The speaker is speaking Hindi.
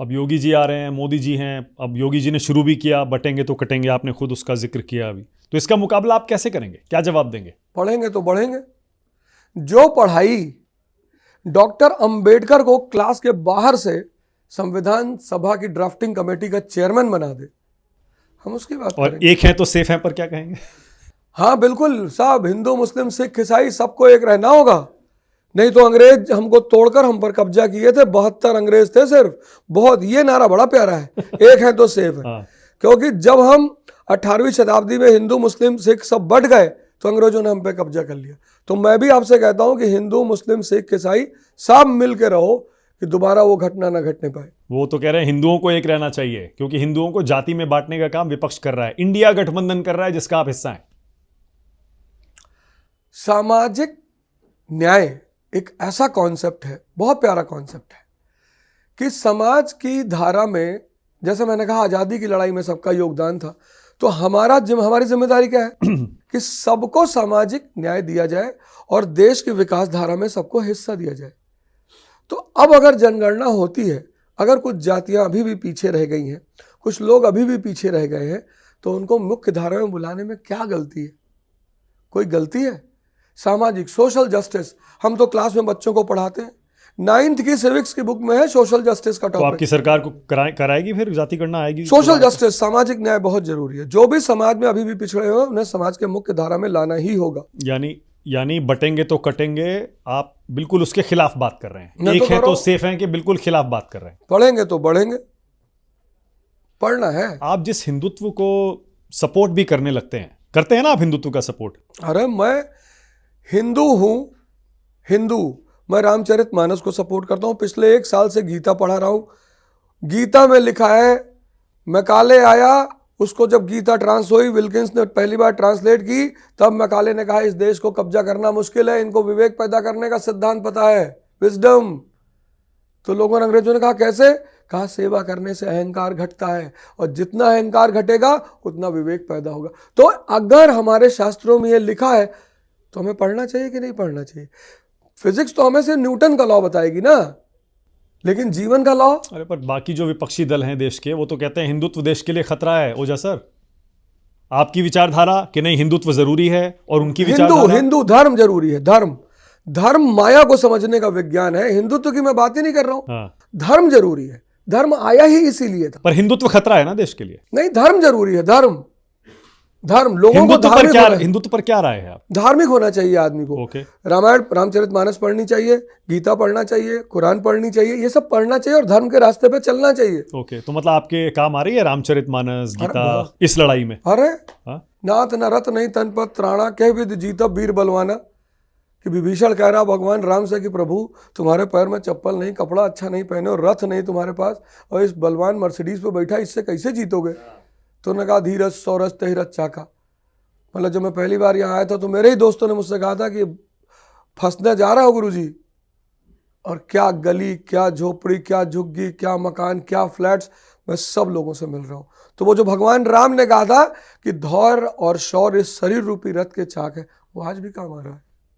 अब योगी जी आ रहे हैं, मोदी जी हैं, अब योगी जी ने शुरू भी किया बटेंगे तो कटेंगे, आपने खुद उसका जिक्र किया अभी, तो इसका मुकाबला आप कैसे करेंगे, क्या जवाब देंगे? पढ़ेंगे तो बढ़ेंगे। जो पढ़ाई डॉक्टर अंबेडकर को क्लास के बाहर से संविधान सभा की ड्राफ्टिंग कमेटी का चेयरमैन बना दे, हम उसकी बात और करेंगे। एक है तो सेफ है पर क्या कहेंगे? हाँ बिल्कुल साहब, हिंदू मुस्लिम सिख ईसाई सबको एक रहना होगा, नहीं तो अंग्रेज हमको तोड़कर हम पर कब्जा किए थे, 72 अंग्रेज थे सिर्फ। बहुत, ये नारा बड़ा प्यारा है, एक है तो सेफ है। हाँ। क्योंकि जब हम 18वीं शताब्दी में हिंदू मुस्लिम सिख सब बट गए तो अंग्रेजों ने हम पे कब्जा कर लिया। तो मैं भी आपसे कहता हूं कि हिंदू मुस्लिम सिख ईसाई सब मिल के रहो कि दोबारा वो घटना ना घटने पाए। वो तो कह रहे हैं हिंदुओं को एक रहना चाहिए, क्योंकि हिंदुओं को जाति में बांटने का काम विपक्ष कर रहा है, इंडिया गठबंधन कर रहा है जिसका आप हिस्सा हैं। सामाजिक न्याय एक ऐसा कॉन्सेप्ट है, बहुत प्यारा कॉन्सेप्ट है, कि समाज की धारा में, जैसे मैंने कहा आज़ादी की लड़ाई में सबका योगदान था, तो हमारी जिम्मेदारी क्या है कि सबको सामाजिक न्याय दिया जाए और देश की विकास धारा में सबको हिस्सा दिया जाए। तो अब अगर जनगणना होती है, अगर कुछ जातियां अभी भी पीछे रह गई हैं, कुछ लोग अभी भी पीछे रह गए हैं, तो उनको मुख्य धारा में बुलाने में क्या गलती है? कोई गलती है? सामाजिक सोशल जस्टिस हम तो क्लास में बच्चों को पढ़ाते हैं, 9th की सिविक्स की बुक में है सोशल जस्टिस का तो टॉपिक। आपकी सरकार को कराएगी फिर जाति गणना आएगी? सोशल जस्टिस, सामाजिक न्याय बहुत जरूरी है। जो भी समाज में अभी भी पिछड़े हो उन्हें समाज के मुख्य धारा में लाना ही होगा। यानी बटेंगे तो कटेंगे, आप बिल्कुल उसके खिलाफ बात कर रहे हैं। एक तो है तो सेफ है कि बिल्कुल खिलाफ बात कर रहे हैं। पढ़ेंगे तो बढ़ेंगे, पढ़ना है। आप जिस हिंदुत्व को सपोर्ट भी करने लगते हैं, करते हैं ना आप हिंदुत्व का सपोर्ट? अरे मैं हिंदू हूं, हिंदू, मैं रामचरितमानस को सपोर्ट करता हूं। पिछले 1 साल से गीता पढ़ा रहा हूं। गीता में लिखा है, मैकाले आया, उसको जब गीता ट्रांस हुई, विल्किंस ने पहली बार ट्रांसलेट की, तब मैकाले ने कहा इस देश को कब्जा करना मुश्किल है, इनको विवेक पैदा करने का सिद्धांत पता है, विजडम। तो लोगों ने, अंग्रेजों ने कहा कैसे? कहा सेवा करने से अहंकार घटता है, और जितना अहंकार घटेगा उतना विवेक पैदा होगा। तो अगर हमारे शास्त्रों में ये लिखा है तो हमें पढ़ना चाहिए कि नहीं पढ़ना चाहिए? फिजिक्स तो हमें सिर्फ न्यूटन का लॉ बताएगी ना, लेकिन जीवन का लॉ। अरे पर बाकी जो विपक्षी दल हैं देश के, वो तो कहते हैं हिंदुत्व देश के लिए खतरा है। ओझा सर, आपकी विचारधारा कि नहीं हिंदुत्व जरूरी है, और उनकी विचारधारा हिंदू धर्म जरूरी है। धर्म माया को समझने का विज्ञान है, हिंदुत्व की मैं बात ही नहीं कर रहा हूं। हाँ। धर्म जरूरी है, धर्म आया ही इसीलिए था। पर हिंदुत्व खतरा है ना देश के लिए? नहीं, धर्म जरूरी है। धर्म लोगों को हिंदुत्व पर क्या राय है आप? धार्मिक होना चाहिए आदमी को। ओके। रामायण रामचरितमानस पढ़नी चाहिए, गीता पढ़ना चाहिए, कुरान पढ़नी चाहिए, ये सब पढ़ना चाहिए और धर्म के रास्ते पे चलना चाहिए। ओके, तो मतलब आपके काम आ रही है रामचरितमानस, गीता इस लड़ाई में? अरे हाँ? नाथ न रथ नहीं तन पर त्राणा, कह विद जीता वीर बलवाना। कि विभीषण कह रहा भगवान राम से कि प्रभु तुम्हारे पैर में चप्पल नहीं, कपड़ा अच्छा नहीं पहने और रथ नहीं तुम्हारे पास, और इस बलवान मर्सिडीज पे बैठा, इससे कैसे जीतोगे? तो उन्होंने कहा धीरज सौरज तेरज चाका। मतलब जब मैं पहली बार यहाँ आया था तो मेरे ही दोस्तों ने मुझसे कहा था कि फंसने जा रहा हो गुरुजी, और क्या गली, क्या झोपड़ी, क्या झुग्गी, क्या मकान, क्या फ्लैट्स, मैं सब लोगों से मिल रहा हूँ। तो वो जो भगवान राम ने कहा था कि धौर और शौर्य शरीर रूपी रथ के चाक है, वो आज भी काम आ रहा है।